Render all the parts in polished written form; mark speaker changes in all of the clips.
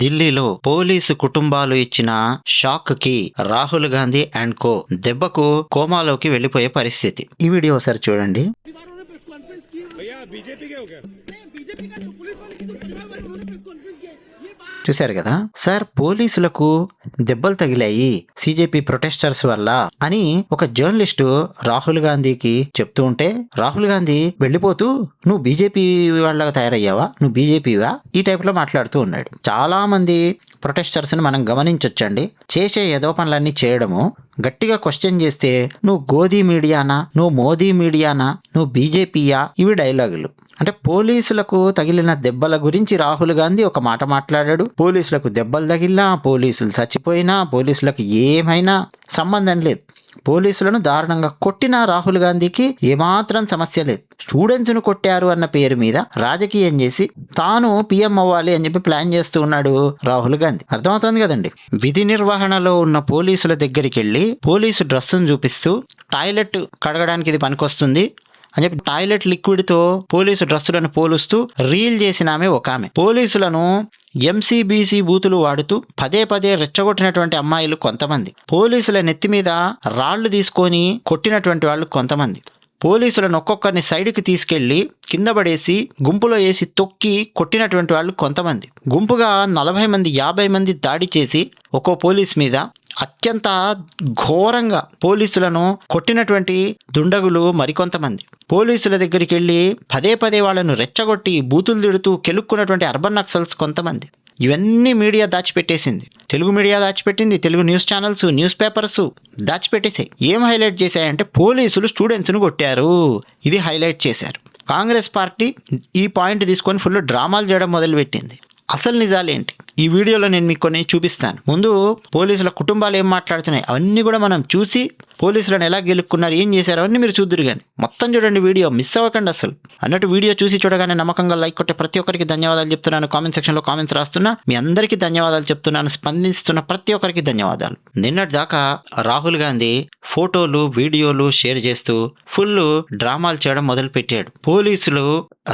Speaker 1: ఢిల్లీలో పోలీసు కుటుంబాలు ఇచ్చిన షాక్ కి రాహుల్ గాంధీ అండ్ కో దెబ్బకు కోమాలోకి వెళ్లిపోయే పరిస్థితి. ఈ వీడియో ఒకసారి చూడండి. చూశారు కదా సార్, పోలీసులకు దెబ్బలు తగిలాయి సిజేపీ ప్రొటెస్టర్స్ వల్ల అని ఒక జర్నలిస్టు రాహుల్ గాంధీకి చెప్తూ ఉంటే, రాహుల్ గాంధీ వెళ్ళిపోతూ నువ్వు బీజేపీ వాళ్ళగా తయారయ్యావా, నువ్వు బీజేపీవా, ఈ టైప్ లో మాట్లాడుతూ ఉన్నాడు. చాలా మంది ప్రొటెస్టర్స్ ని మనం గమనించొచ్చండి. చేసే ఏదో పనులన్నీ చేయడము, గట్టిగా క్వశ్చన్ చేస్తే నువ్వు గోదీ మీడియానా, నువ్వు మోదీ మీడియానా, నువ్వు బీజేపీయా, ఇవి డైలాగులు. అంటే పోలీసులకు తగిలిన దెబ్బల గురించి రాహుల్ గాంధీ ఒక మాట మాట్లాడాడు. పోలీసులకు దెబ్బలు తగిలినా, పోలీసులు చచ్చిపోయినా, పోలీసులకు ఏమైనా సంబంధం లేదు. పోలీసులను దారుణంగా కొట్టిన రాహుల్ గాంధీకి ఏమాత్రం సమస్య లేదు. స్టూడెంట్స్ ను కొట్టారు అన్న పేరు మీద రాజకీయం చేసి తాను పిఎం అవ్వాలి అని చెప్పి ప్లాన్ చేస్తూ ఉన్నాడు రాహుల్ గాంధీ. అర్థమవుతుంది కదండి. విధి నిర్వహణలో ఉన్న పోలీసుల దగ్గరికి వెళ్ళి పోలీసు డ్రెస్సును చూపిస్తూ టాయిలెట్ కడగడానికి ఇది పనికొస్తుంది అని చెప్పి టాయిలెట్ లిక్విడ్తో పోలీసు డ్రెస్సులను పోలుస్తూ రీల్ చేసిన ఒక ఆమె. పోలీసులను ఎంసీబీసీ బూతులు వాడుతూ పదే పదే రెచ్చగొట్టినటువంటి అమ్మాయిలు కొంతమంది, పోలీసుల నెత్తి మీద రాళ్లు తీసుకొని కొట్టినటువంటి వాళ్ళు కొంతమంది, పోలీసులను ఒక్కొక్కరిని సైడ్కి తీసుకెళ్లి కింద పడేసి గుంపులో వేసి తొక్కి కొట్టినటువంటి వాళ్ళు కొంతమంది, గుంపుగా 40 మంది 50 మంది దాడి చేసి ఒక్కో పోలీస్ మీద అత్యంత ఘోరంగా పోలీసులను కొట్టినటువంటి దుండగులు మరికొంతమంది, పోలీసుల దగ్గరికి వెళ్ళి పదే పదే వాళ్ళను రెచ్చగొట్టి బూతులు తిడుతూ కెలుక్కున్నటువంటి అర్బన్ నక్సల్స్ కొంతమంది. ఇవన్నీ మీడియా దాచిపెట్టేసింది. తెలుగు మీడియా దాచిపెట్టింది, Telugu news channels, news papers దాచిపెట్టేసాయి. ఏం హైలైట్ చేశాయంటే పోలీసులు స్టూడెంట్స్ను కొట్టారు, ఇది హైలైట్ చేశారు. కాంగ్రెస్ పార్టీ ఈ పాయింట్ తీసుకొని ఫుల్ డ్రామాలు చేయడం మొదలుపెట్టింది. అసలు నిజాలేంటి ఈ వీడియోలో నేను మీకు కొన్ని చూపిస్తాను. ముందు పోలీసుల కుటుంబాలు ఏం మాట్లాడుతున్నాయి అవన్నీ కూడా మనం చూసి పోలీసులను ఎలా గెలుక్కున్నారు, ఏం చేశారు అవన్నీ మీరు చూద్దరు. కానీ మొత్తం చూడండి, వీడియో మిస్ అవ్వకండి అసలు అన్నట్టు. వీడియో చూసి చూడగానే నమ్మకంగా లైక్ కొట్టే ప్రతి ఒక్కరికి ధన్యవాదాలు చెప్తున్నాను. కామెంట్ సెక్షన్లో కామెంట్స్ రాస్తున్నా మీ అందరికీ ధన్యవాదాలు చెప్తున్నాను. స్పందిస్తున్న ప్రతి ఒక్కరికి ధన్యవాదాలు. నిన్నటి దాకా రాహుల్ గాంధీ ఫోటోలు వీడియోలు షేర్ చేస్తూ ఫుల్ డ్రామాలు చేయడం మొదలు పెట్టాడు. పోలీసులు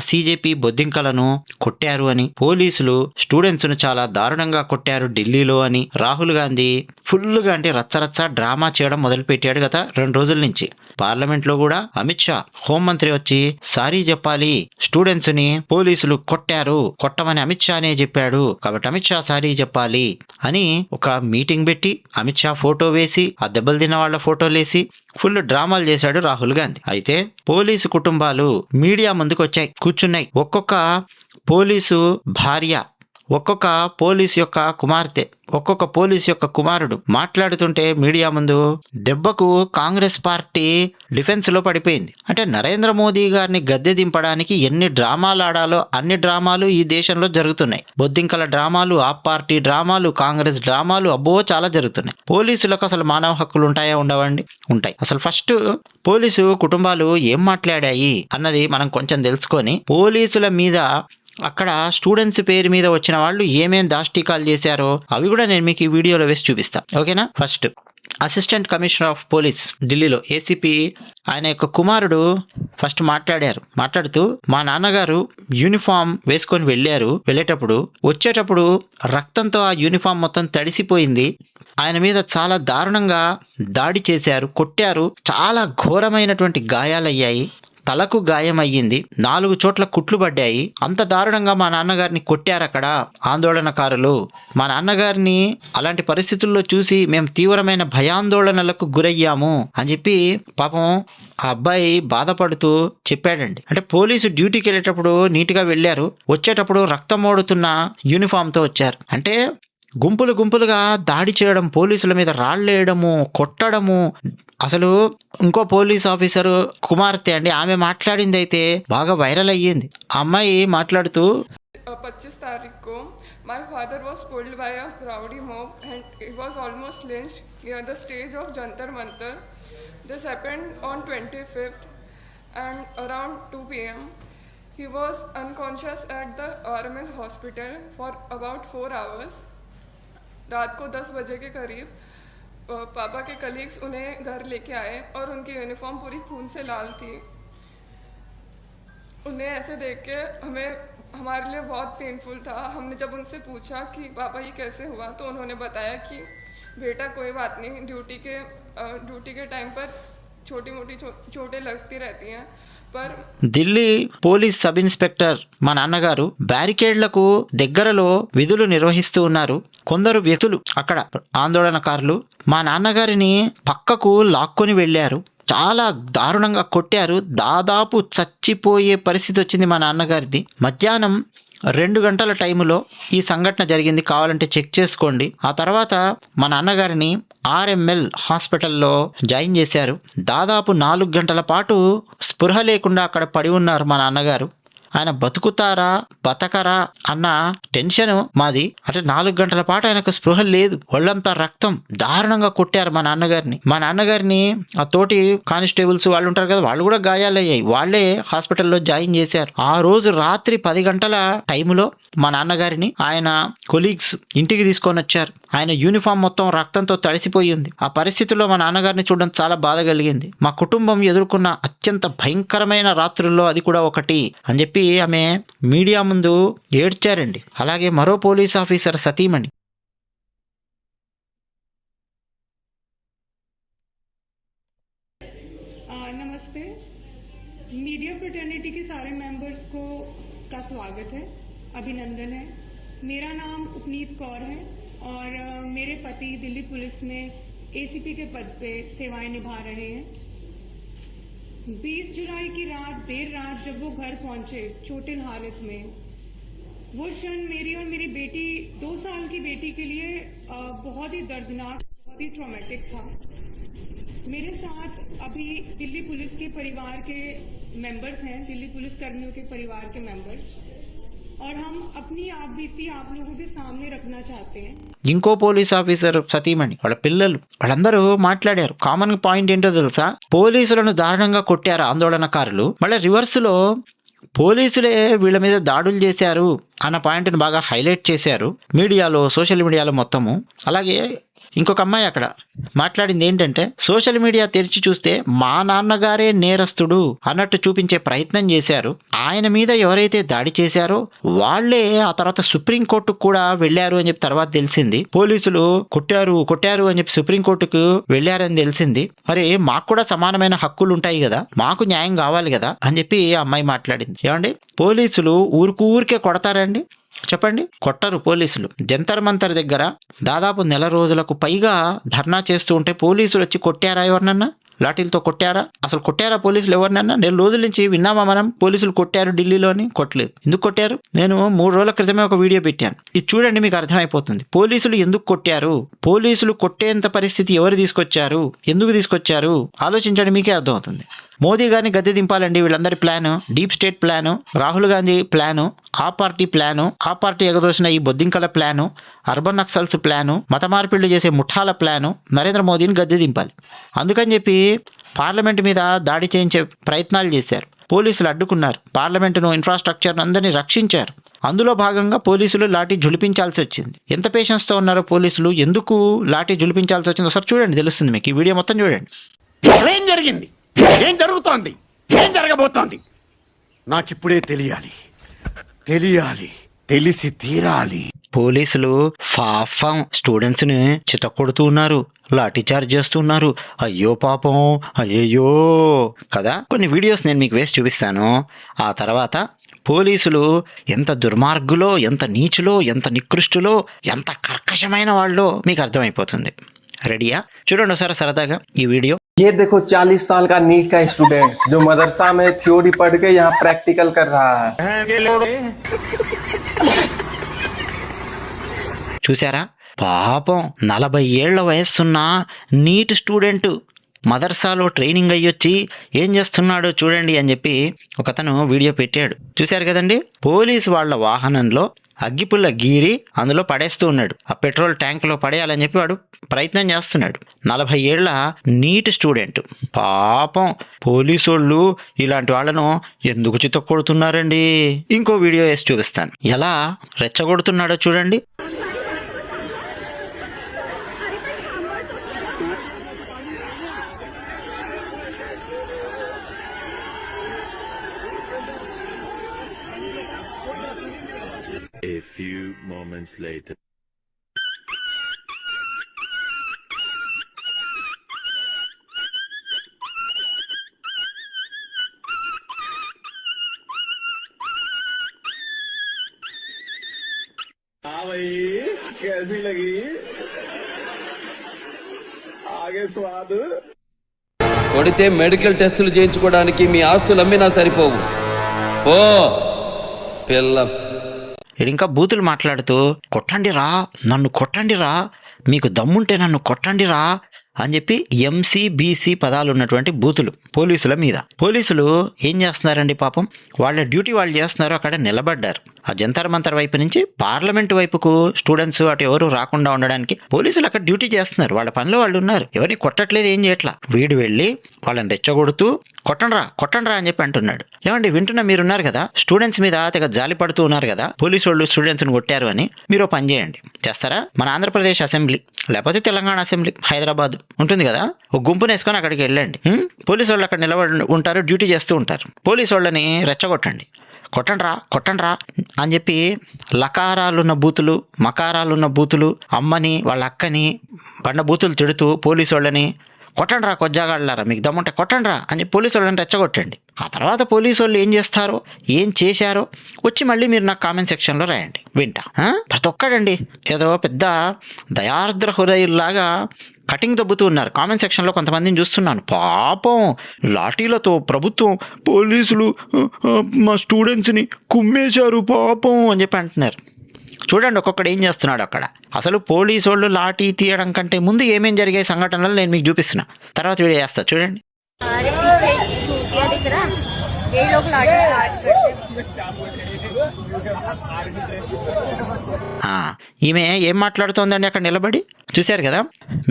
Speaker 1: సిజేపీ బొద్దింకలను కొట్టారు అని, పోలీసులు స్టూడెంట్స్ను చాలా దారుణంగా కొట్టారు ఢిల్లీలో అని రాహుల్ గాంధీ ఫుల్గా అంటే రచ్చరచ్చ డ్రామా చేయడం మొదలు పెట్టాడు గత 2 రోజుల నుంచి. పార్లమెంట్లో కూడా అమిత్ షా హోంమంత్రి వచ్చి సారీ చెప్పాలి, స్టూడెంట్స్ ని పోలీసులు కొట్టారు, కొట్టమని అమిత్ షానే చెప్పాడు కాబట్టి అమిత్ షా సారీ చెప్పాలి అని ఒక మీటింగ్ పెట్టి అమిత్ షా ఫోటో వేసి ఆ దెబ్బలు తిన్న వాళ్ళ ఫోటోలు వేసి ఫుల్ డ్రామాలు చేశాడు రాహుల్ గాంధీ. అయితే పోలీసు కుటుంబాలు మీడియా ముందుకు వచ్చాయి, కూర్చున్నాయి. ఒక్కొక్క పోలీసు భార్య, ఒక్కొక్క పోలీసు యొక్క కుమార్తె, ఒక్కొక్క పోలీసు యొక్క కుమారుడు మాట్లాడుతుంటే మీడియా ముందు దెబ్బకు కాంగ్రెస్ పార్టీ డిఫెన్స్ లో పడిపోయింది. అంటే నరేంద్ర మోదీ గారిని గద్దె దింపడానికి ఎన్ని డ్రామాలు ఆడాలో అన్ని డ్రామాలు ఈ దేశంలో జరుగుతున్నాయి. బొద్దింకల డ్రామాలు, ఆ పార్టీ డ్రామాలు, కాంగ్రెస్ డ్రామాలు, అబ్బో చాలా జరుగుతున్నాయి. పోలీసులకు అసలు మానవ హక్కులు ఉంటాయా, ఉండవండి? ఉంటాయి. అసలు ఫస్ట్ పోలీసు కుటుంబాలు ఏం మాట్లాడాయి అన్నది మనం కొంచెం తెలుసుకొని, పోలీసుల మీద అక్కడ స్టూడెంట్స్ పేరు మీద వచ్చిన వాళ్ళు ఏమేం దాష్టికాలు చేశారో అవి కూడా నేను మీకు ఈ వీడియోలో వేసి చూపిస్తా. ఓకేనా? First assistant commissioner of police ఢిల్లీలో ఏసీపీ ఆయన యొక్క కుమారుడు ఫస్ట్ మాట్లాడుతూ మా నాన్నగారు యూనిఫామ్ వేసుకొని వెళ్ళేటప్పుడు వచ్చేటప్పుడు రక్తంతో ఆ యూనిఫామ్ మొత్తం తడిసిపోయింది, ఆయన మీద చాలా దారుణంగా దాడి చేశారు, కొట్టారు, చాలా ఘోరమైనటువంటి గాయాలయ్యాయి, తలకు గాయం అయ్యింది, 4 చోట్ల కుట్లు పడ్డాయి, అంత దారుణంగా మా నాన్నగారిని కొట్టారు అక్కడ ఆందోళనకారులు. మా నాన్నగారిని అలాంటి పరిస్థితుల్లో చూసి మేము తీవ్రమైన భయాందోళనలకు గురయ్యాము అని చెప్పి పాపం ఆ అబ్బాయి బాధపడుతూ చెప్పాడండి. అంటే పోలీసు డ్యూటీకి వెళ్ళేటప్పుడు నీట్గా వెళ్ళారు, వచ్చేటప్పుడు రక్తం ఓడుతున్న యూనిఫామ్తో వచ్చారు. అంటే గుంపులుగా దాడి చేయడం, పోలీసుల మీద రాళ్ళేయడము, కొట్టడము. అసలు ఇంకో పోలీస్ ఆఫీసర్ కుమార్తె అండి, ఆమె మాట్లాడింది అయితే బాగా వైరల్ అయ్యింది. ఆ అమ్మాయి మాట్లాడుతూ
Speaker 2: 25 तारीख को my father was pulled by a rowdy mob and he was almost lynched near the stage of Jantar Mantar. This happened on 25th and around 2 p.m. he was unconscious at the RML hospital for about 4 hours. रात को 10 बजे के करीब पापा के colleagues उन्हें घर लेके आए और उनकी यूनिफॉर्म पूरी खून से लाल थी। उन्हें ऐसे देख के हमें हमारे लिए बहुत पेनफुल था। हमने जब उनसे पूछा कि पापा ये कैसे हुआ, तो उन्होंने बताया कि बेटा कोई बात नहीं, ड्यूटी के टाइम पर छोटी मोटी चोटें लगती रहती हैं, पर
Speaker 1: ఢిల్లీ పోలీస్ సబ్ ఇన్స్పెక్టర్ మా నాన్నగారు బ్యారికేడ్లకు దగ్గరలో విధులు నిర్వహిస్తూ ఉన్నారు. కొందరు వ్యక్తులు అక్కడ ఆందోళనకారులు మా నాన్నగారిని పక్కకు లాక్కొని వెళ్ళారు. చాలా దారుణంగా కొట్టారు. దాదాపు చచ్చిపోయే పరిస్థితి వచ్చింది మా నాన్నగారిది. మధ్యాహ్నం 2 గంటల టైములో ఈ సంఘటన జరిగింది. కావాలంటే చెక్ చేసుకోండి. ఆ తర్వాత మా నాన్నగారిని ఆర్ఎంఎల్ హాస్పిటల్లో జాయిన్ చేశారు. దాదాపు 4 గంటల పాటు స్పృహ లేకుండా అక్కడ పడి ఉన్నారు మా నాన్నగారు. ఆయన బతుకుతారా బతకరా అన్న టెన్షన్ మాది. అంటే 4 గంటల పాటు ఆయనకు స్పృహ లేదు, ఒళ్ళంతా రక్తం. దారుణంగా కొట్టారు మా నాన్నగారిని. ఆ తోటి కానిస్టేబుల్స్ వాళ్ళు ఉంటారు కదా, వాళ్ళు కూడా గాయాలయ్యాయి. వాళ్ళే హాస్పిటల్లో జాయిన్ చేశారు. ఆ రోజు రాత్రి 10 గంటల టైములో మా నాన్నగారిని ఆయన కొలీగ్స్ ఇంటికి తీసుకొని వచ్చారు. ఆయన యూనిఫామ్ మొత్తం రక్తంతో తడిసిపోయి ఉంది. ఆ పరిస్థితుల్లో మా నాన్నగారిని చూడడం చాలా బాధ కలిగింది. మా కుటుంబం ఎదుర్కొన్న అత్యంత భయంకరమైన రాత్రుల్లో అది కూడా ఒకటి అని చెప్పి ఆమె మీడియా ముందు ఏడ్చారండి. అలాగే మరో పోలీస్ ఆఫీసర్ సతీమణి
Speaker 3: नमस्ते। मीडिया फ्रेटर्निटी के सारे मेंबर्स को का स्वागत है, अभिनंदन है। मेरा नाम उपनीत कौर है और मेरे पति दिल्ली पुलिस में एसीपी के पद पे सेवाएं निभा रहे हैं। 20 जुलाई की रात देर रात जब वो घर पहुंचे चोटिल हालत में, वो क्षण मेरी और मेरी बेटी 2 साल की बेटी के लिए बहुत ही दर्दनाक, बहुत ही ट्रॉमेटिक था। मेरे साथ अभी दिल्ली पुलिस के परिवार के मेंबर्स हैं, दिल्ली पुलिस कर्मियों के परिवार के मेंबर्स, और हम अपनी आप बीती आप लोगों के सामने रखना चाहते हैं।
Speaker 1: ఇంకో పోలీస్ ఆఫీసర్ సతీమణి వాళ్ళ పిల్లలు వాళ్ళందరూ మాట్లాడారు. కామన్ పాయింట్ ఏంటో తెలుసా? పోలీసులను దారుణంగా కొట్టారు ఆందోళనకారులు. మళ్ళీ రివర్స్లో పోలీసులే వీళ్ళ మీద దాడులు చేశారు అన్న పాయింట్ని బాగా హైలైట్ చేశారు మీడియాలో, సోషల్ మీడియాలో మొత్తము. అలాగే ఇంకొక అమ్మాయి అక్కడ మాట్లాడింది ఏంటంటే, సోషల్ మీడియా తెరిచి చూస్తే మా నాన్నగారే నేరస్తుడు అన్నట్టు చూపించే ప్రయత్నం చేశారు. ఆయన మీద ఎవరైతే దాడి చేశారో వాళ్లే ఆ తర్వాత సుప్రీంకోర్టుకు కూడా వెళ్ళారు అని చెప్పి తర్వాత తెలిసింది. పోలీసులు కొట్టారు అని చెప్పి సుప్రీంకోర్టుకు వెళ్ళారని తెలిసింది. మరి మాకు కూడా సమానమైన హక్కులు ఉంటాయి కదా, మాకు న్యాయం కావాలి కదా అని చెప్పి ఆ అమ్మాయి మాట్లాడింది. ఏమండి, పోలీసులు ఊరికే కొడతారండి? చెప్పండి, కొట్టరు. పోలీసులు జంతర్ మంతర్ దగ్గర దాదాపు 1 రోజులకు పైగా ధర్నా చేస్తూ ఉంటే పోలీసులు వచ్చి కొట్టారా? ఎవరినన్నా లాఠీలతో కొట్టారా? అసలు కొట్టారా పోలీసులు ఎవరినన్నా? 1 రోజుల నుంచి విన్నామా మనం పోలీసులు కొట్టారు ఢిల్లీలోని? కొట్టలేదు. ఎందుకు కొట్టారు? నేను 3 రోజుల క్రితమే ఒక వీడియో పెట్టాను, ఇది చూడండి, మీకు అర్థమైపోతుంది. పోలీసులు ఎందుకు కొట్టారు, పోలీసులు కొట్టేంత పరిస్థితి ఎవరు తీసుకొచ్చారు, ఎందుకు తీసుకొచ్చారు ఆలోచించండి, మీకే అర్థమవుతుంది. మోదీ గారిని గద్దె దింపాలండి వీళ్ళందరి plan. Deep state plan, Rahul Gandhi plan, ఆ పార్టీ ప్లాను, ఆ పార్టీ ఎగదోసిన ఈ బొద్దింకల ప్లాను, అర్బన్ నక్సల్స్ ప్లాను, మత మార్పిళ్లు చేసే ముఠాల ప్లాను, నరేంద్ర మోదీని గద్దె దింపాలి. అందుకని చెప్పి పార్లమెంట్ మీద దాడి చేయించే ప్రయత్నాలు చేశారు. పోలీసులు అడ్డుకున్నారు. పార్లమెంటును, ఇన్ఫ్రాస్ట్రక్చర్ను అందరినీ రక్షించారు. అందులో భాగంగా పోలీసులు లాఠీ జులిపించాల్సి వచ్చింది. ఎంత పేషెన్స్తో ఉన్నారో పోలీసులు, ఎందుకు లాఠీ జులిపించాల్సి వచ్చిందో ఒకసారి చూడండి, తెలుస్తుంది మీకు. ఈ వీడియో మొత్తం చూడండి.
Speaker 4: ఏం జరిగింది, ఏం జరుగుతోంది, ఏం జరగబోతోంది నాకిప్పుడే తెలియాలి, తెలిసి తీరాలి.
Speaker 1: పోలీసులు పాపం స్టూడెంట్స్ ని చితకొడుతూ ఉన్నారు, లాఠీ చార్జ్ చేస్తున్నారు. అయ్యో పాపం, అయ్యయ్యో కదా. కొన్ని వీడియోస్ నేను మీకు వేసి చూపిస్తాను. ఆ తర్వాత పోలీసులు ఎంత దుర్మార్గులో, ఎంత నీచులో, ఎంత నికృష్టులో, ఎంత కర్కశమైన వాళ్ళో మీకు అర్థమైపోతుంది. రెడీయా? చూడండి ఒకసారి సరదాగా ఈ వీడియో.
Speaker 5: ये देखो 40 साल का नीट का स्टूडेंट जो मदरसा में थ्योरी पढ़ के यहाँ प्रैक्टिकल कर रहा है।
Speaker 1: చూసారా, పాపం 40 ఏళ్ల వయస్సున్న నీట్ స్టూడెంట్ మదర్సాలో ట్రైనింగ్ అయ్యొచ్చి ఏం చేస్తున్నాడో చూడండి అని చెప్పి ఒకతను వీడియో పెట్టాడు. చూశారు కదండి. పోలీసు వాళ్ళ వాహనంలో అగ్గిపుల్ల గీరి అందులో పడేస్తూ ఉన్నాడు. ఆ పెట్రోల్ ట్యాంకులో పడేయాలని చెప్పి వాడు ప్రయత్నం చేస్తున్నాడు. 40 ఏళ్ల నీట్ స్టూడెంట్. పాపం పోలీసోళ్ళు ఇలాంటి వాళ్ళను ఎందుకు చితక్కొడుతున్నారండి? ఇంకో వీడియో వేసి చూపిస్తాను, ఎలా రెచ్చగొడుతున్నాడో చూడండి.
Speaker 6: A few moments later.
Speaker 7: कैसी लगी आगे स्वाद
Speaker 8: కొడితే మెడికల్ టెస్టులు చేయించుకోవడానికి మీ ఆస్తులు అమ్మినా సరిపోవు. ఓ పిల్ల
Speaker 1: ఈడు ఇంకా బూతులు మాట్లాడుతూ కొట్టండిరా, నన్ను కొట్టండిరా, మీకు దమ్ముంటే నన్ను కొట్టండిరా అని చెప్పి ఎంసీ బీసీ పదాలు ఉన్నటువంటి బూతులు పోలీసుల మీద. పోలీసులు ఏం చేస్తున్నారండి పాపం, వాళ్ళ డ్యూటీ వాళ్ళు చేస్తున్నారు. అక్కడ నిలబడ్డారు. ఆ జంతర్ మంతర్ వైపు నుంచి పార్లమెంట్ వైపుకు స్టూడెంట్స్ అటు ఎవరు రాకుండా ఉండడానికి పోలీసులు అక్కడ డ్యూటీ చేస్తున్నారు. వాళ్ళ పనిలో వాళ్ళు ఉన్నారు. ఎవరిని కొట్టట్లేదు, ఏం చేయట్లా. వీడు వెళ్ళి వాళ్ళని రెచ్చగొడుతూ కొట్టండ్రా కొట్టండ్రా అని చెప్పి అంటున్నాడు. ఏమండి వింటున్నా, మీరున్నారు కదా, స్టూడెంట్స్ మీద తెగ జాలి పడుతూ ఉన్నారు కదా, పోలీసు వాళ్ళు స్టూడెంట్స్ని కొట్టారు అని. మీరు పని చేయండి, చేస్తారా? మన ఆంధ్రప్రదేశ్ అసెంబ్లీ లేకపోతే తెలంగాణ అసెంబ్లీ హైదరాబాద్ ఉంటుంది కదా, ఒక గుంపును వేసుకొని అక్కడికి వెళ్ళండి. పోలీసు వాళ్ళు అక్కడ నిలబడి ఉంటారు, డ్యూటీ చేస్తూ ఉంటారు. పోలీసు వాళ్ళని రెచ్చగొట్టండి, కొట్టండ్రా కొట్టండ్రా అని చెప్పి లకారాలున్న బూతులు, మకారాలున్న బూతులు, అమ్మని వాళ్ళ అక్కని బండ బూతులు తిడుతూ పోలీసు వాళ్ళని కొట్టండ్రా, కొజ్జాగాళ్ళారా, మీకు దమ్ముంటే కొట్టండ్రా అని చెప్పి పోలీసు వాళ్ళని రెచ్చగొట్టండి. ఆ తర్వాత పోలీసు వాళ్ళు ఏం చేస్తారో, ఏం చేశారో వచ్చి మళ్ళీ మీరు నాకు కామెంట్ సెక్షన్లో రాయండి, వింటా. ప్రతి ఒక్కడండి ఏదో పెద్ద దయార్ద్ర హృదయుల్లాగా కటింగ్ దొబ్బుతూ ఉన్నారు. కామెంట్ సెక్షన్లో కొంతమందిని చూస్తున్నాను. పాపం లాఠీలతో ప్రభుత్వం పోలీసులు మా స్టూడెంట్స్ని కుమ్మేశారు పాపం అని చెప్పి అంటున్నారు. చూడండి ఒక్కొక్కడు ఏం చేస్తున్నాడు అక్కడ. అసలు పోలీసు వాళ్ళు లాఠీ తీయడం కంటే ముందు ఏమేం జరిగే సంఘటనలు నేను మీకు చూపిస్తున్నా, తర్వాత వీడియో చేస్తా చూడండి. ఈమె ఏం మాట్లాడుతోందండి అక్కడ నిలబడి, చూశారు కదా.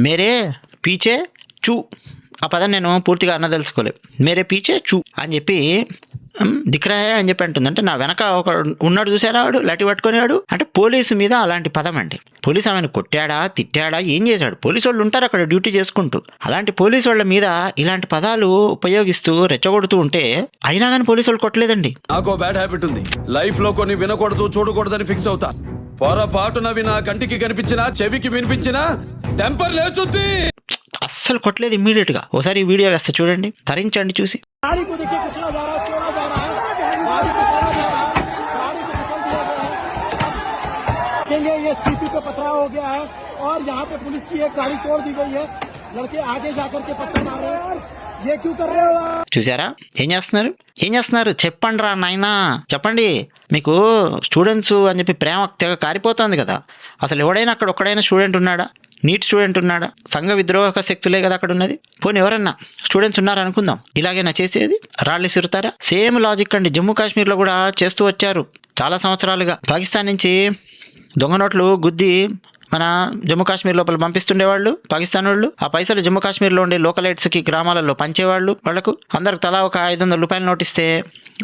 Speaker 1: మేరే పీచే చూ, ఆ పదం నేను పూర్తిగా అన్నదలుచుకోలేదు. మేరే పీచే చూ అని చెప్పి దిక్రాయే అని చెప్పి అంటుంది. అంటే నా వెనక ఒక ఉన్నాడు చూసారా, వాడు లాఠీ పట్టుకునేవాడు. అంటే పోలీసు మీద అలాంటి పదం అండి. పోలీసు ఆమెను కొట్టాడా, తిట్టాడా, ఏం చేశాడు? పోలీసు వాళ్ళు ఉంటారు అక్కడ డ్యూటీ చేసుకుంటూ. అలాంటి పోలీసు వాళ్ళ మీద ఇలాంటి పదాలు ఉపయోగిస్తూ రెచ్చగొడుతూ ఉంటే అయినా కానీ పోలీసు వాళ్ళు కొట్టలేదండి.
Speaker 8: నాకు బ్యాడ్ హ్యాబిట్ ఉంది, లైఫ్ లో కొన్ని వినకూడదు చూడకూడదని ఫిక్స్ అవుతా. పొరపాటునవి నా కంటికి కనిపించినా చెవికి వినిపించినా టెంపర్ లేచుద్ది.
Speaker 1: అస్సలు కొట్టలేదు ఇమ్మీడియట్ గా. ఒకసారి ఈ వీడియో వేస్తా చూడండి, తరించండి చూసి.
Speaker 7: ये सीपी पे पथराव हो गया है और यहाँ पे पुलिस की एक गाड़ी तोड़ दी गई है. लड़के आगे जाकर के पत्थर मार रहे हैं. ये क्यों कर रहे हो?
Speaker 1: చూసారా ఏం చేస్తున్నారు చెప్పండి రా నాయనా, చెప్పండి. మీకు స్టూడెంట్స్ అని చెప్పి ప్రేమ తెగ కారిపోతుంది కదా. అసలు ఎవడైనా అక్కడ ఒక్కడైనా స్టూడెంట్ ఉన్నాడా? నీట్ స్టూడెంట్ ఉన్నాడా? సంఘ విద్రోహక శక్తులే కదా అక్కడ ఉన్నది. పోనీ ఎవరన్నా స్టూడెంట్స్ ఉన్నారు అనుకుందాం, ఇలాగైనా చేసేది? రాళ్ళు విసురుతారా? సేమ్ లాజిక్ అండి. జమ్మూ కాశ్మీర్లో కూడా చేస్తూ వచ్చారు చాలా సంవత్సరాలుగా. పాకిస్తాన్ నుంచి దొంగ నోట్లు గుద్ది మన జమ్మూ కాశ్మీర్ లోపల పంపిస్తుండేవాళ్ళు పాకిస్తాన్ వాళ్ళు. ఆ పైసలు జమ్మూ కాశ్మీర్లో ఉండే లోకలైట్స్కి గ్రామాలలో పంచేవాళ్ళు. వాళ్ళకు అందరికి తలా ఒక 500 రూపాయలు నోటిస్తే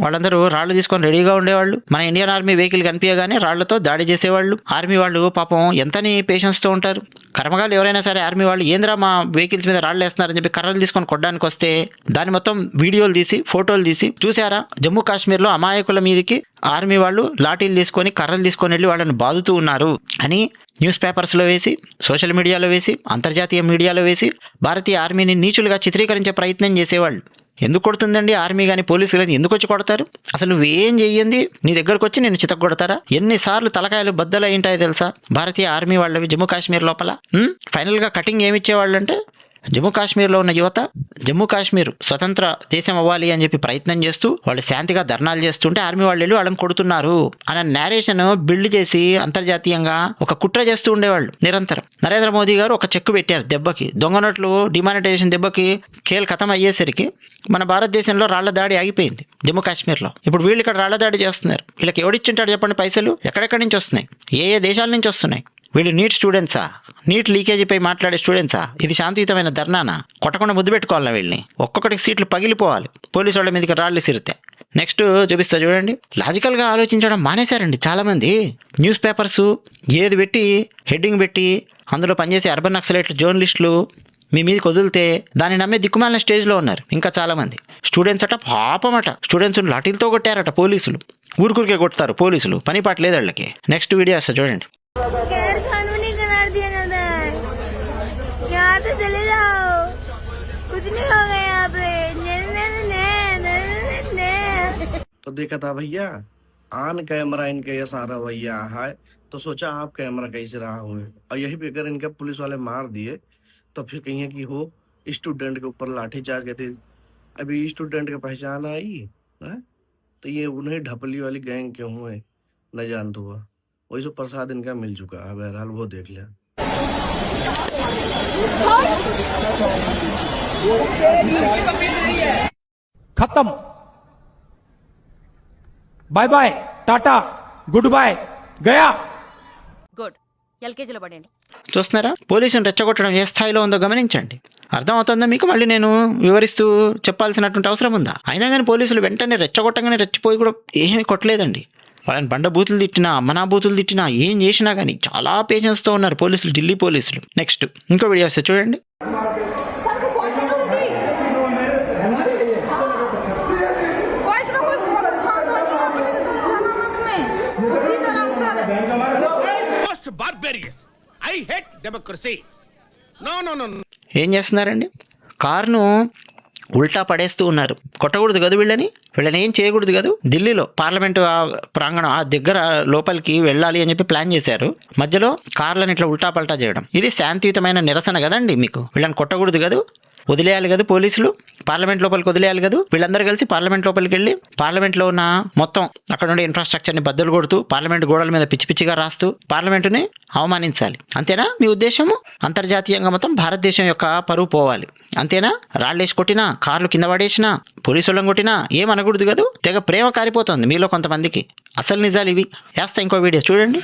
Speaker 1: వాళ్ళందరూ రాళ్ళు తీసుకొని రెడీగా ఉండేవాళ్ళు. మన ఇండియన్ ఆర్మీ వెహికల్ కనిపించగానే రాళ్లతో దాడి చేసేవాళ్ళు. ఆర్మీ వాళ్ళు పాపం ఎంతని పేషెన్స్తో ఉంటారు. కర్మగాలు ఎవరైనా సరే ఆర్మీ వాళ్ళు ఏంద్రా మా వెహికల్స్ మీద రాళ్ళు వేస్తున్నారని చెప్పి కర్రలు తీసుకొని కొట్టడానికి వస్తే దాన్ని మొత్తం వీడియోలు తీసి ఫోటోలు తీసి చూసారా, జమ్మూ కాశ్మీర్లో అమాయకుల మీదకి ఆర్మీ వాళ్ళు లాఠీలు తీసుకొని కర్రలు తీసుకొని వెళ్ళి వాళ్ళని బాదుతూ ఉన్నారు అని న్యూస్ పేపర్స్లో వేసి, సోషల్ మీడియాలో వేసి, అంతర్జాతీయ మీడియాలో వేసి భారతీయ ఆర్మీని నీచులుగా చిత్రీకరించే ప్రయత్నం చేసేవాళ్ళు. ఎందుకు కొడుతుందండి ఆర్మీ కానీ పోలీసులు కానీ? ఎందుకు వచ్చి కొడతారు? అసలు నువ్వేం చెయ్యింది నీ దగ్గరకు వచ్చి నేను చితక కొడతారా? ఎన్నిసార్లు తలకాయలు బద్దలు అయింటాయో తెలుసా భారతీయ ఆర్మీ వాళ్ళవి జమ్మూ కాశ్మీర్ లోపల. ఫైనల్గా కటింగ్ ఏమిచ్చేవాళ్ళు అంటే, జమ్మూ కాశ్మీర్లో ఉన్న యువత జమ్మూ కాశ్మీర్ స్వతంత్ర దేశం అవ్వాలి అని చెప్పి ప్రయత్నం చేస్తూ వాళ్ళు శాంతిగా ధర్నాలు చేస్తుంటే ఆర్మీ వాళ్ళు వెళ్ళి వాళ్ళని కొడుతున్నారు అన్న నేరేషన్ బిల్డ్ చేసి అంతర్జాతీయంగా ఒక కుట్ర చేస్తూ ఉండేవాళ్ళు నిరంతరం. నరేంద్ర మోదీ గారు ఒక చెక్కు పెట్టారు దెబ్బకి, దొంగ నోట్లు డిమానిటైజేషన్ దెబ్బకి ఖేల్ ఖతం అయ్యేసరికి మన భారతదేశంలో రాళ్ల దాడి ఆగిపోయింది జమ్మూ కాశ్మీర్లో. ఇప్పుడు వీళ్ళు ఇక్కడ రాళ్ల దాడి చేస్తున్నారు. వీళ్ళకి ఎవడిచ్చింటాడు చెప్పండి పైసలు? ఎక్కడెక్కడి నుంచి వస్తున్నాయి? ఏ దేశాల నుంచి వస్తున్నాయి? వీళ్ళు నీట్ స్టూడెంట్సా? నీట్ లీకేజీపై మాట్లాడే స్టూడెంట్సా? ఇది శాంతియుతమైన ధర్నానా? కొట్టకుండా ముద్దు పెట్టుకోవాలా వీళ్ళని? ఒక్కొక్కటికి సీట్లు పగిలిపోవాలి పోలీసు వాళ్ళ మీదకి రాళ్ళు సిరితే. నెక్స్ట్ చూపిస్తా చూడండి. లాజికల్గా ఆలోచించడం మానేశారండి చాలామంది. న్యూస్ పేపర్సు ఏది పెట్టి హెడ్డింగ్ పెట్టి అందులో పనిచేసే అర్బన్ నక్సలైట్లు జర్నలిస్టులు మీ మీదకి వదిలితే దాన్ని నమ్మే దిక్కుమాలిన స్టేజ్లో ఉన్నారు ఇంకా చాలామంది. స్టూడెంట్స్ అట పాపమట, స్టూడెంట్స్ లాఠీలతో కొట్టారట పోలీసులు. ఊరికే కొడతారు పోలీసులు, పని పాట లేదు వాళ్ళకి. నెక్స్ట్ వీడియో వస్తా చూడండి.
Speaker 9: गैर कानूनी करार दिया जाता है, यहाँ से चले जाओ, कुछ नहीं होगा यहाँ पे।
Speaker 10: तो देखा था भैया आन कैमरा इनका ये सारा भैया है, तो सोचा आप कैमरा कैसे रहा हुए, और यही पे अगर इनका पुलिस वाले मार दिए तो फिर कहीं की हो स्टूडेंट के ऊपर लाठी चार्ज करते। अभी स्टूडेंट का पहचान आई है, तो ये उन्हें ढपली वाली गैंग क्यों हुए न जानता हुआ, वही जो प्रसाद इनका मिल चुका है। बहरहाल वो देख लिया।
Speaker 7: खत्म, बाय बाय, टाटा, गुड बाय, गया।
Speaker 11: గుడ్. ఎల్కేజీలో పడండి.
Speaker 1: చూస్తున్నారా పోలీసుని రెచ్చగొట్టడం ఏ స్థాయిలో ఉందో గమనించండి. అర్థమవుతుందా మీకు? మళ్ళీ నేను వివరిస్తూ చెప్పాల్సినటువంటి అవసరం ఉందా? అయినా కానీ పోలీసులు వెంటనే రెచ్చగొట్టగానే రెచ్చిపోయి కూడా ఏమీ కొట్టలేదండి. వాళ్ళని బండ బూతులు తిట్టినా, అమ్మనా బూతులు తిట్టినా, ఏం చేసినా కానీ చాలా పేషెన్స్తో ఉన్నారు పోలీసులు, ఢిల్లీ పోలీసులు. నెక్స్ట్ ఇంకో వీడియో వస్తే చూడండి.
Speaker 4: I hate democracy. No.
Speaker 1: ఏం చేస్తున్నారండి? కారును ఉల్టా పడేస్తూ ఉన్నారు. కొట్టకూడదు కదా వీళ్ళని ఏం చేయకూడదు కదా. ఢిల్లీలో పార్లమెంటు ప్రాంగణం ఆ దగ్గర లోపలికి వెళ్ళాలి అని చెప్పి ప్లాన్ చేశారు. మధ్యలో కార్లను ఇట్లా ఉల్టా పల్టా చేయడం, ఇది శాంతియుతమైన నిరసన కదండి. మీకు వీళ్ళని కొట్టకూడదు కదా, వదిలేయాలి కదా పోలీసులు, పార్లమెంట్ లోపలికి వదిలేయాలి కదా. వీళ్ళందరూ కలిసి పార్లమెంట్ లోపలికి వెళ్ళి పార్లమెంట్లో ఉన్న మొత్తం అక్కడ ఉండే ఇన్ఫ్రాస్ట్రక్చర్ని బద్దలు కొడుతూ, పార్లమెంట్ గోడల మీద పిచ్చి పిచ్చిగా రాస్తూ పార్లమెంటుని అవమానించాలి. అంతేనా మీ ఉద్దేశము? అంతర్జాతీయంగా మొత్తం భారతదేశం యొక్క పరువు పోవాలి అంతేనా? రాళ్ళేసి కొట్టినా, కార్లు కింద పడేసినా, పోలీసులను కొట్టినా ఏమనకూడదు కదా. తెగ ప్రేమ కారిపోతుంది మీలో కొంతమందికి. అసలు నిజాలు ఇవి. వేస్తా ఇంకో వీడియో చూడండి.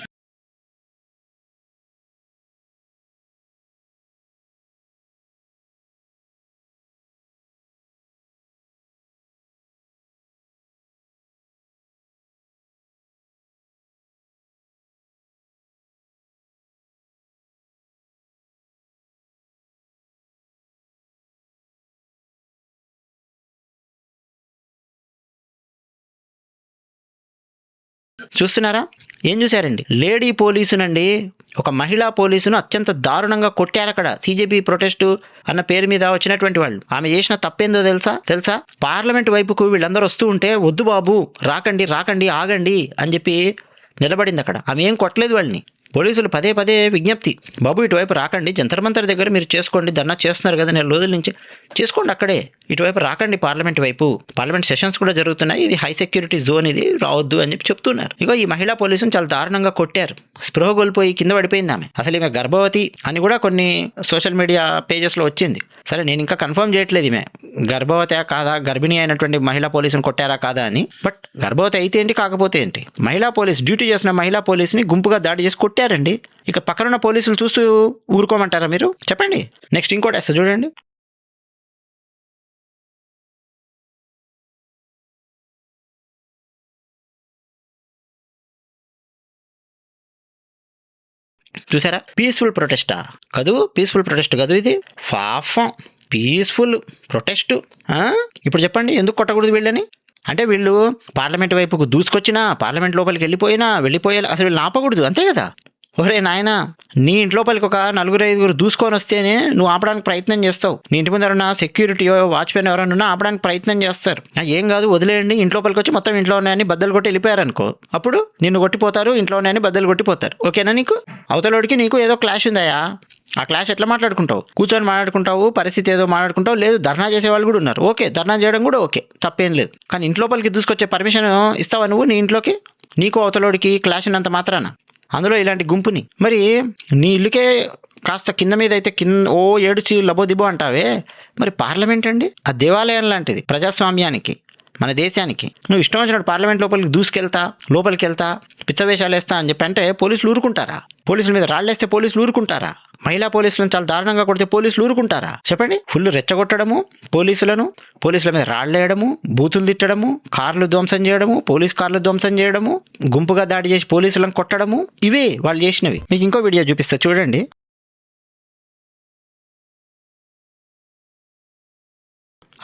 Speaker 1: చూస్తున్నారా? ఏం చూశారండి? లేడీ పోలీసునండి, ఒక మహిళా పోలీసును అత్యంత దారుణంగా కొట్టారు అక్కడ. సిజేపీ ప్రొటెస్టు అన్న పేరు మీద వచ్చినటువంటి వాళ్ళు. ఆమె చేసిన తప్పేందో తెలుసా? పార్లమెంట్ వైపుకు వీళ్ళందరూ వస్తూ ఉంటే వద్దు బాబు, రాకండి, ఆగండి అని చెప్పి నిలబడింది అక్కడ. ఆమె ఏం కొట్టలేదు వాళ్ళని. పోలీసులు పదే విజ్ఞప్తి, బాబు ఇటువైపు రాకండి, జంతర్ మంతర్ దగ్గర మీరు చేసుకోండి, ధర్నా చేస్తున్నారు కదా 4 రోజుల నుంచి, చేసుకోండి అక్కడే, ఇటువైపు రాకండి పార్లమెంట్ వైపు, పార్లమెంట్ సెషన్స్ కూడా జరుగుతున్నాయి, ఇది హై సెక్యూరిటీ జోన్, ఇది రావద్దు అని చెప్పి చెప్తున్నారు. ఇగో ఈ మహిళా పోలీసును చాలా దారుణంగా కొట్టారు. స్పృహ కోల్పోయి కింద పడిపోయింది ఆమె. అసలు ఈమె గర్భవతి అని కూడా కొన్ని సోషల్ మీడియా పేజెస్లో వచ్చింది. సరే నేను ఇంకా కన్ఫర్మ్ చేయట్లేదు ఈమె గర్భవతి కాదా, గర్భిణీ అయినటువంటి మహిళా పోలీసును కొట్టారా కాదా అని. బట్ గర్భవతి అయితే ఏంటి, కాకపోతే ఏంటి, మహిళా పోలీస్ డ్యూటీ చేసిన మహిళా పోలీసుని గుంపుగా దాడి చేసి కొట్టారండి. ఇక పక్కనున్న పోలీసులు చూస్తూ ఊరుకోమంటారా మీరు? చెప్పండి. నెక్స్ట్ ఇంకోటి వేస్తా చూడండి. చూసారా? పీస్ఫుల్ ప్రొటెస్టా కదూ, పీస్ఫుల్ ప్రొటెస్ట్ కదూ ఇది. పాపం పీస్ఫుల్ ప్రొటెస్ట్. ఇప్పుడు చెప్పండి ఎందుకు కొట్టకూడదు వీళ్ళని? అంటే వీళ్ళు పార్లమెంట్ వైపుకు దూసుకొచ్చినా, పార్లమెంట్ లోపలికి వెళ్ళిపోయేలా అసలు వీళ్ళని ఆపకూడదు, అంతే కదా. ఒరే నాయనా, నీ ఇంటి లోపలికి ఒక 4-5 దూసుకొని వస్తేనే నువ్వు ఆపడానికి ప్రయత్నం చేస్తావు. నీ ఇంటి ముందు ఎవరన్నా సెక్యూరిటీయో వాచ్మెన్ ఎవరన్నా ఉన్నా ఆపడానికి ప్రయత్నం చేస్తారు. ఏం కాదు వదిలేయండి, ఇంటి లోపలికి వచ్చి మొత్తం ఇంట్లో ఉన్నాయని బద్దలు కొట్టి వెళ్ళిపోయారనుకో, అప్పుడు నిన్ను కొట్టిపోతారు, ఇంట్లో ఉన్నాయని బద్దలు కొట్టిపోతారు. ఓకేనా? నీకు అవతలోడికి నీకు ఏదో క్లాష్ ఉందాయా? ఆ క్లాష్ ఎట్లా మాట్లాడుకుంటావు? కూర్చొని మాట్లాడుకుంటావు, పరిస్థితి ఏదో మాట్లాడుకుంటావు. లేదు ధర్నా చేసే వాళ్ళు కూడా ఉన్నారు, ఓకే, ధర్నా చేయడం కూడా ఓకే, తప్పేం లేదు. కానీ ఇంట్లోపలికి దూసుకొచ్చే పర్మిషన్ ఇస్తావా నువ్వు నీ ఇంట్లోకి? నీకు అవతలోడికి క్లాష్ ఉన్నంత మాత్రాన, అందులో ఇలాంటి గుంపుని. మరి నీ ఇల్లుకే కాస్త కింద మీద అయితే ఏడుచి లబోదిబో అంటావే, మరి పార్లమెంట్ అండి, ఆ దేవాలయం లాంటిది ప్రజాస్వామ్యానికి, మన దేశానికి. నువ్వు ఇష్టం వచ్చినట్టు పార్లమెంట్ లోపలికి వెళ్తా పిచ్చవేషాలు వేస్తా అని చెప్పి అంటే పోలీసులు ఊరుకుంటారా? పోలీసుల మీద రాళ్ళేస్తే పోలీసులు ఊరుకుంటారా? మహిళా పోలీసులను చాలా దారుణంగా కొడితే పోలీసులు ఊరుకుంటారా? చెప్పండి. ఫుల్ రెచ్చగొట్టడము, పోలీసుల మీద రాళ్ళేయడము, బూతులు తిట్టడము, కార్లు ధ్వంసం చేయడము, పోలీస్ కార్లు ధ్వంసం చేయడము, గుంపుగా దాడి చేసి పోలీసులను కొట్టడము, ఇవే వాళ్ళు చేసినవి. మీకు ఇంకో వీడియో చూపిస్తా చూడండి.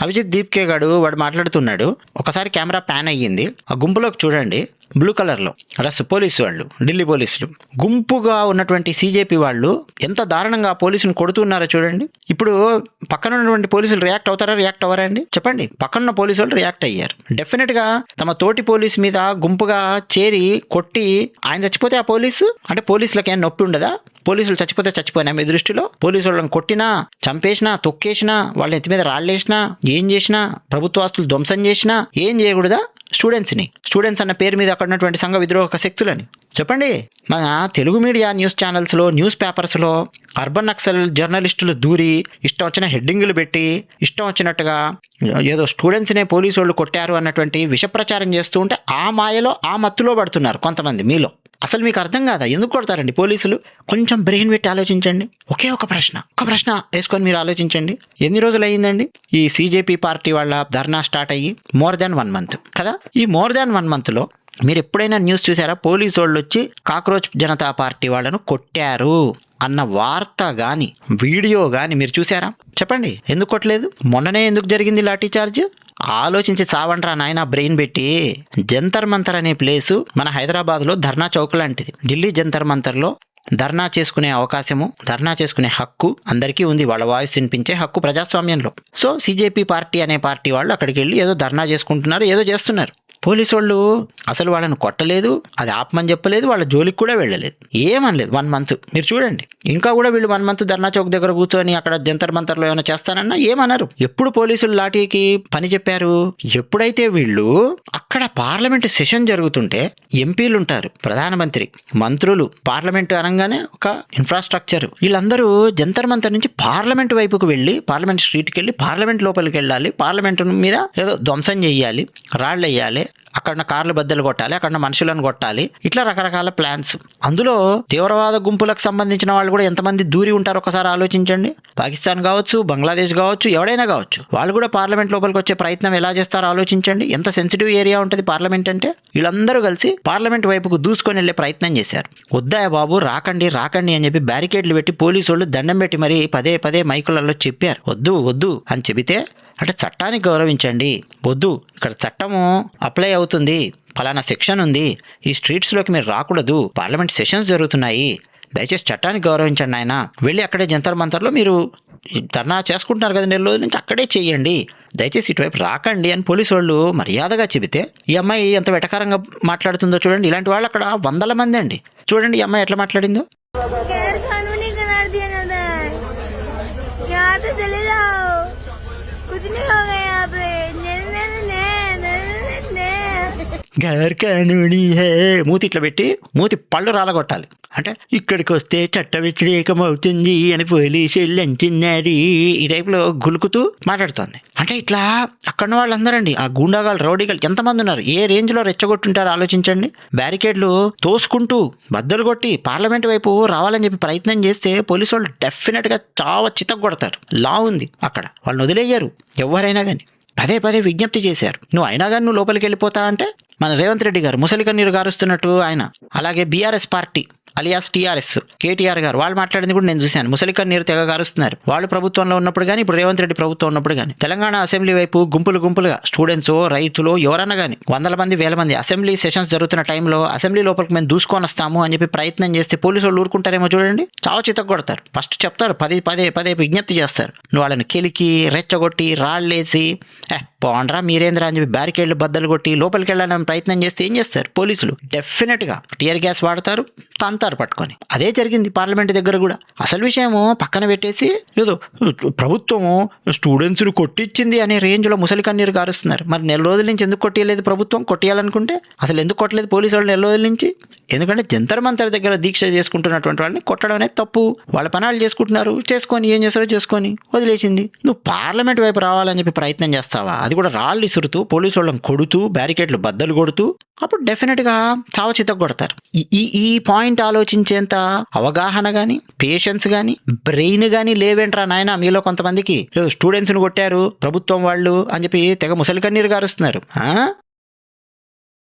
Speaker 1: అభిజిత్ దీప్కే గాడు వాడు మాట్లాడుతున్నాడు. ఒకసారి కెమెరా ప్యాన్ అయ్యింది, ఆ గుంపులోకి చూడండి, బ్లూ కలర్లో డ్రెస్ పోలీసు వాళ్ళు, ఢిల్లీ పోలీసులు గుంపుగా ఉన్నటువంటి సీజేపీ వాళ్ళు ఎంత దారుణంగా పోలీసుని కొడుతున్నారో చూడండి. ఇప్పుడు పక్కన ఉన్నటువంటి పోలీసులు రియాక్ట్ అవుతారా, రియాక్ట్ అవ్వరా అండి చెప్పండి? పక్కన పోలీసు వాళ్ళు రియాక్ట్ అయ్యారు. డెఫినెట్గా తమ తోటి పోలీసు మీద గుంపుగా చేరి కొట్టి ఆయన చచ్చిపోతే ఆ పోలీసు అంటే పోలీసులకు ఏం నొప్పి ఉండదా? పోలీసులు చచ్చిపోతే చచ్చిపోయినా మీ దృష్టిలో? పోలీసు వాళ్ళని కొట్టినా, చంపేసినా, తొక్కేసినా, వాళ్ళ ఎత్తి మీద రాళ్ళేసినా, ఏం చేసినా, ప్రభుత్వ ఆస్తులు ధ్వంసం చేసినా ఏం చేయకూడదా? స్టూడెంట్స్ అన్న పేరు మీద అక్కడ ఉన్నటువంటి సంఘ విద్రోహక శక్తులని చెప్పండి. మన తెలుగు మీడియా న్యూస్ ఛానల్స్లో, న్యూస్ పేపర్స్లో అర్బన్ నక్సల్ జర్నలిస్టులు దూరి ఇష్టం వచ్చిన హెడ్డింగులు పెట్టి ఇష్టం వచ్చినట్టుగా ఏదో స్టూడెంట్స్నే పోలీసు వాళ్ళు కొట్టారు అన్నటువంటి విషప్రచారం చేస్తూ ఉంటే ఆ మాయలో, ఆ మత్తులో పడుతున్నారు కొంతమంది మీలో. అసలు మీకు అర్థం కాదా ఎందుకు కొడతారండి పోలీసులు? కొంచెం బ్రెయిన్ పెట్టి ఆలోచించండి. ఒకే ఒక ప్రశ్న వేసుకొని మీరు ఆలోచించండి. ఎన్ని రోజులు అయ్యిందండి ఈ సీజేపీ పార్టీ వాళ్ళ ధర్నా స్టార్ట్ అయ్యి? మోర్ దాన్ 1 month కదా. ఈ మోర్ దాన్ 1 monthలో మీరు ఎప్పుడైనా న్యూస్ చూసారా పోలీసు వాళ్ళు వచ్చి కాక్రోచ్ జనతా పార్టీ వాళ్ళను కొట్టారు అన్న వార్త కానీ వీడియో కానీ మీరు చూసారా? చెప్పండి, ఎందుకు కొట్టలేదు? మొన్ననే ఎందుకు జరిగింది లాఠీ చార్జ్? ఆలోచించి చావంట్రా నాయన బ్రెయిన్ పెట్టి. జంతర్ మంతర్ అనే ప్లేసు మన హైదరాబాద్లో ధర్నా చౌక్ లాంటిది. ఢిల్లీ జంతర్ మంతర్లో ధర్నా చేసుకునే అవకాశము, ధర్నా చేసుకునే హక్కు అందరికీ ఉంది. వాళ్ళ వాయిస్ వినిపించే హక్కు ప్రజాస్వామ్యంలో. సో సీజేపీ పార్టీ అనే పార్టీ వాళ్ళు అక్కడికి వెళ్ళి ఏదో ధర్నా చేసుకుంటున్నారు, ఏదో చేస్తున్నారు. పోలీసు వాళ్ళు అసలు వాళ్ళని కొట్టలేదు, అది ఆపమని చెప్పలేదు, వాళ్ళ జోలికి కూడా వెళ్ళలేదు, ఏమనలేదు. 1 month మీరు చూడండి. ఇంకా కూడా వీళ్ళు 1 month ధర్నా చౌక్ దగ్గర కూర్చొని అక్కడ జంతర్ మంతర్లో ఏమైనా చేస్తానన్నా ఏమన్నారు? ఎప్పుడు పోలీసులు లాఠీకి పని చెప్పారు? ఎప్పుడైతే వీళ్ళు అక్కడ పార్లమెంటు సెషన్ జరుగుతుంటే ఎంపీలు ఉంటారు, ప్రధానమంత్రి, మంత్రులు, పార్లమెంటు అనగానే ఒక ఇన్ఫ్రాస్ట్రక్చర్, వీళ్ళందరూ జంతర్ మంతర్ నుంచి పార్లమెంట్ వైపుకు వెళ్ళి, పార్లమెంట్ స్ట్రీట్కి వెళ్ళి పార్లమెంట్ లోపలికి వెళ్ళాలి, పార్లమెంటు మీద ఏదో ధ్వంసం చేయాలి, రాళ్ళు వేయాలి, అక్కడ కార్లు బద్దలు కొట్టాలి, అక్కడ మనుషులను కొట్టాలి, ఇట్లా రకరకాల ప్లాన్స్. అందులో తీవ్రవాద గుంపులకు సంబంధించిన వాళ్ళు కూడా ఎంతమంది దూరి ఉంటారు ఒకసారి ఆలోచించండి. పాకిస్తాన్ కావచ్చు, బంగ్లాదేశ్ కావచ్చు, ఎవడైనా కావచ్చు, వాళ్ళు కూడా పార్లమెంట్ లోపలికి వచ్చే ప్రయత్నం ఎలా చేస్తారో ఆలోచించండి. ఎంత సెన్సిటివ్ ఏరియా ఉంటుంది పార్లమెంట్ అంటే. వీళ్ళందరూ కలిసి పార్లమెంట్ వైపుకు దూసుకొని వెళ్ళే ప్రయత్నం చేశారు. వద్దాయ బాబు, రాకండి అని చెప్పి బ్యారికేడ్లు పెట్టి పోలీసు వాళ్ళు దండం పెట్టి మరి పదే మైకులలో చెప్పారు వద్దు అని చెబితే, అంటే చట్టానికి గౌరవించండి, వద్దు ఇక్కడ చట్టము అప్లై అవుతుంది, ఫలానా సెక్షన్ ఉంది, ఈ స్ట్రీట్స్లోకి మీరు రాకూడదు, పార్లమెంట్ సెషన్స్ జరుగుతున్నాయి, దయచేసి చట్టానికి గౌరవించండి ఆయన, వెళ్ళి అక్కడే జంతర్ మంతర్లో మీరు ధర్నా చేసుకుంటున్నారు కదా 4 రోజుల నుంచి, అక్కడే చేయండి, దయచేసి ఇటువైపు రాకండి అని పోలీసు వాళ్ళు మర్యాదగా చెబితే ఈ అమ్మాయి ఎంత వెటకారంగా మాట్లాడుతుందో చూడండి. ఇలాంటి వాళ్ళు అక్కడ 100 మంది అండి. చూడండి ఈ అమ్మాయి ఎట్లా మాట్లాడిందో. గైర్ కానూనీ హే మూతి ఇట్లా పెట్టి మూతి పళ్ళు రాలగొట్టాలి. అంటే ఇక్కడికి వస్తే చట్ట వ్యతిరేకం అవుతుంది అని పోలీసులు అంటున్నారు, ఈ టైపులో గులుకుతూ మాట్లాడుతోంది. అంటే ఇట్లా అక్కడ వాళ్ళందరండి, ఆ గూండాగాళ్ళు, రౌడీగాళ్ళు ఎంతమంది ఉన్నారు, ఏ రేంజ్లో రెచ్చగొట్టుంటారో ఆలోచించండి. బ్యారికేడ్లు తోసుకుంటూ బద్దలు కొట్టి పార్లమెంట్ వైపు రావాలని చెప్పి ప్రయత్నం చేస్తే పోలీసు వాళ్ళు డెఫినెట్గా చావ చితగొడతారు. లా ఉంది అక్కడ, వాళ్ళని వదిలేయ్యారు ఎవరైనా కానీ. పదే విజ్ఞప్తి చేశారు, నువ్వు అయినా కానీ నువ్వు లోపలికి వెళ్ళిపోతా అంటే మన రేవంత్ రెడ్డి గారు ముసలి కన్నీరు గారుస్తున్నట్టు ఆయన, అలాగే BRS party alias TRS KTR గారు వాళ్ళు మాట్లాడింది కూడా నేను చూశాను. ముసలి కన్నీరు తెగ గారుస్తున్నారు. వాళ్ళు ప్రభుత్వంలో ఉన్నప్పుడు కానీ, ఇప్పుడు రేవంత్ రెడ్డి ప్రభుత్వం ఉన్నప్పుడు కానీ. తెలంగాణ అసెంబ్లీ వైపు గుంపులుగా స్టూడెంట్స్, రైతులు, ఎవరన్నా కానీ 100 మంది 1000 మంది అసెంబ్లీ సెషన్స్ జరుగుతున్న టైంలో అసెంబ్లీ లోపలికి మేము దూసుకొని వస్తాము అని చెప్పి ప్రయత్నం చేస్తే పోలీసు వాళ్ళు ఊరుకుంటారేమో చూడండి. చావ చితక కొడతారు. ఫస్ట్ చెప్తారు, పదే విజ్ఞప్తి చేస్తారు, నువ్వు వాళ్ళని కెలికి రెచ్చగొట్టి రాళ్ళేసి పోండ్రా మీరేంద్రా అని చెప్పి బ్యారికేడ్లు బద్దలు కొట్టి లోపలికి వెళ్ళాలని ప్రయత్నం చేస్తే ఏం చేస్తారు పోలీసులు? డెఫినెట్గా టియర్ గ్యాస్ వాడతారు, తంతారు పట్టుకొని. అదే జరిగింది పార్లమెంట్ దగ్గర కూడా. అసలు విషయము పక్కన పెట్టేసి ఏదో ప్రభుత్వము స్టూడెంట్స్ను కొట్టించింది అనే రేంజ్లో ముసలి కన్నీరు గారుస్తున్నారు. మరి 4 రోజుల నుంచి ఎందుకు కొట్టియలేదు ప్రభుత్వం? కొట్టియాలనుకుంటే అసలు ఎందుకు కొట్టలేదు పోలీసు వాళ్ళు 4 రోజుల నుంచి? ఎందుకంటే జంతర్ మంతర్ దగ్గర దీక్ష చేసుకుంటున్నటువంటి వాళ్ళని కొట్టడం అనేది తప్పు. వాళ్ళ పనాలు చేసుకుంటున్నారు, చేసుకొని ఏం చేస్తారో చేసుకొని వదిలేసింది. నువ్వు పార్లమెంట్ వైపు రావాలని చెప్పి ప్రయత్నం చేస్తావా? అది కూడా రాళ్ళు ఇసురుతూ, పోలీసు వాళ్ళని కొడుతూ, బ్యారికేడ్లు బద్దలు కొడుతూ, అప్పుడు డెఫినెట్గా చావ చితక కొడతారు. ఈ పాయింట్ ఆలోచించేంత అవగాహన కానీ, పేషెన్స్ కానీ, బ్రెయిన్ కానీ లేవేంట్రా నాయన మీలో కొంతమందికి? స్టూడెంట్స్ని కొట్టారు ప్రభుత్వం వాళ్ళు అని చెప్పి తెగ ముసలి కన్నీరు గారుస్తున్నారు.